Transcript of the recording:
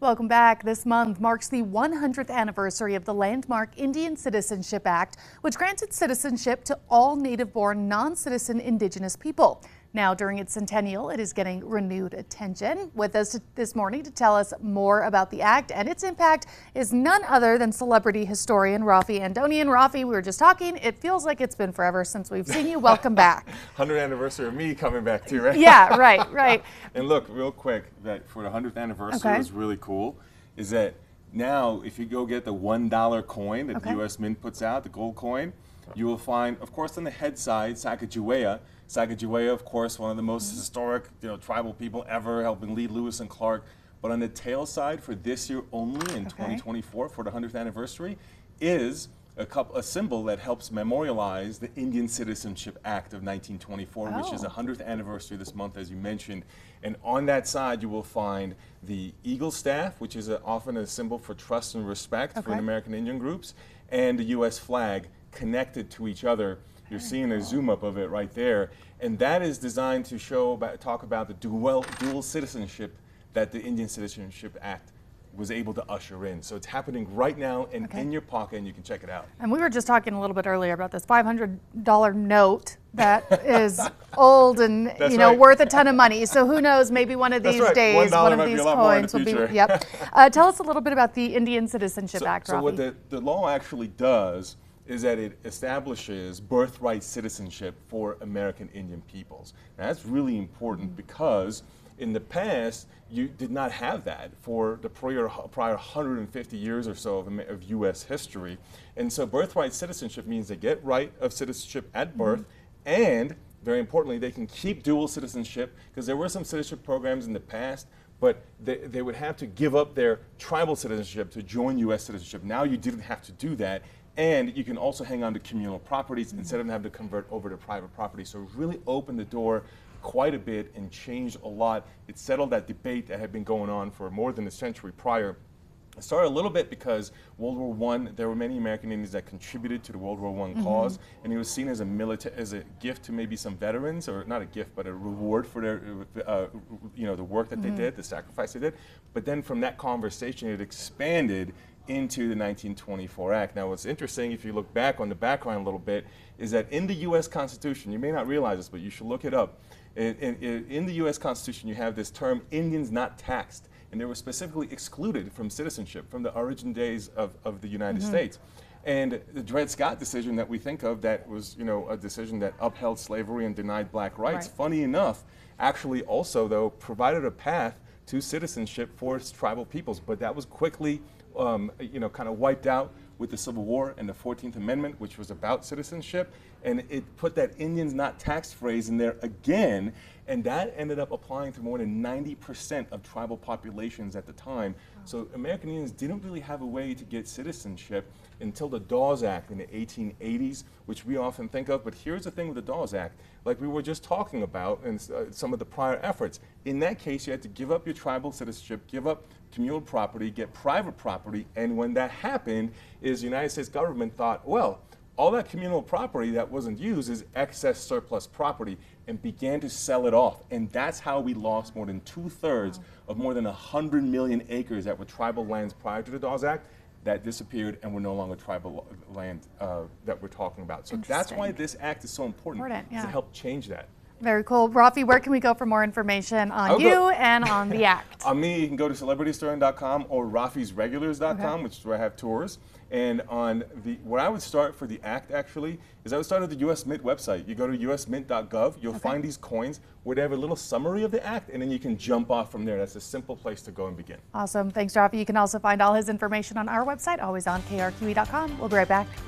Welcome back. This month marks the 100th anniversary of the landmark Indian Citizenship Act, which granted citizenship to all native-born non-citizen indigenous people. Now, during its centennial, it is getting renewed attention. With us this morning to tell us more about the act and its impact is none other than celebrity historian Raffi Andonian. Raffi, we were just talking. It feels like it's been forever since we've seen you. Welcome back. 100th anniversary of me coming back too, right? Yeah, right. And look, real quick, that for the 100th anniversary was really cool, is that now if you go get the $1 coin that the U.S. Mint puts out, the gold coin, you will find, of course, on the head side, Sacagawea. Sacagawea, of course, one of the most historic, tribal people ever, helping lead Lewis and Clark. But on the tail side, for this year only, in 2024, for the 100th anniversary, is a symbol that helps memorialize the Indian Citizenship Act of 1924, which is the 100th anniversary this month, as you mentioned. And on that side, you will find the eagle staff, which is often a symbol for trust and respect for American Indian groups, and the U.S. flag connected to each other. You're seeing a zoom up of it right there. And that is designed to talk about the dual citizenship that the Indian Citizenship Act was able to usher in. So it's happening right now and in your pocket, and you can check it out. And we were just talking a little bit earlier about this $500 note that is old and worth a ton of money. So who knows, maybe one of these days, one of these coins will be. Yep. Tell us a little bit about the Indian Citizenship Act, Raffi. So what the law actually does is that it establishes birthright citizenship for American Indian peoples. Now, that's really important because in the past, you did not have that for the prior 150 years or so of U.S. history. And so birthright citizenship means they get right of citizenship at birth, and very importantly, they can keep dual citizenship, because there were some citizenship programs in the past, but they would have to give up their tribal citizenship to join U.S. citizenship. Now you didn't have to do that. And you can also hang on to communal properties instead of having to convert over to private property. So it really opened the door quite a bit and changed a lot. It settled that debate that had been going on for more than a century prior. It started a little bit because World War I, there were many American Indians that contributed to the World War I cause, and it was seen as a gift to maybe some veterans, or not a gift, but a reward for their, the work that they did, the sacrifice they did. But then from that conversation, it expanded into the 1924 Act. Now, what's interesting, if you look back on the background a little bit, is that in the U.S. Constitution, you may not realize this, but you should look it up. In the U.S. Constitution, you have this term, Indians not taxed, and they were specifically excluded from citizenship from the origin days of the United States. And the Dred Scott decision that we think of, that was a decision that upheld slavery and denied black rights, funny enough, actually also, though, provided a path to citizenship for its tribal peoples, but that was quickly kind of wiped out with the Civil War and the 14th Amendment, which was about citizenship, and it put that Indians not taxed phrase in there again, and that ended up applying to more than 90% of tribal populations at the time. So American Indians didn't really have a way to get citizenship until the Dawes Act in the 1880s, which we often think of. But here's the thing with the Dawes Act, like we were just talking about in some of the prior efforts. In that case, you had to give up your tribal citizenship, give up communal property, get private property, and when that happened, is the United States government thought, well, all that communal property that wasn't used is excess surplus property, and began to sell it off. And that's how we lost more than 2/3 of more than 100 million acres that were tribal lands prior to the Dawes Act that disappeared and were no longer tribal land that we're talking about. So that's why this act is so important to help change that. Very cool. Raffi, where can we go for more information on you and on the act? On me, you can go to celebrityhistorian.com or raffisregulars.com, which is where I have tours. And on where I would start for the act, actually, is I would start at the U.S. Mint website. You go to usmint.gov, you'll find these coins where they have a little summary of the act, and then you can jump off from there. That's a simple place to go and begin. Awesome. Thanks, Raffi. You can also find all his information on our website, always on krqe.com. We'll be right back.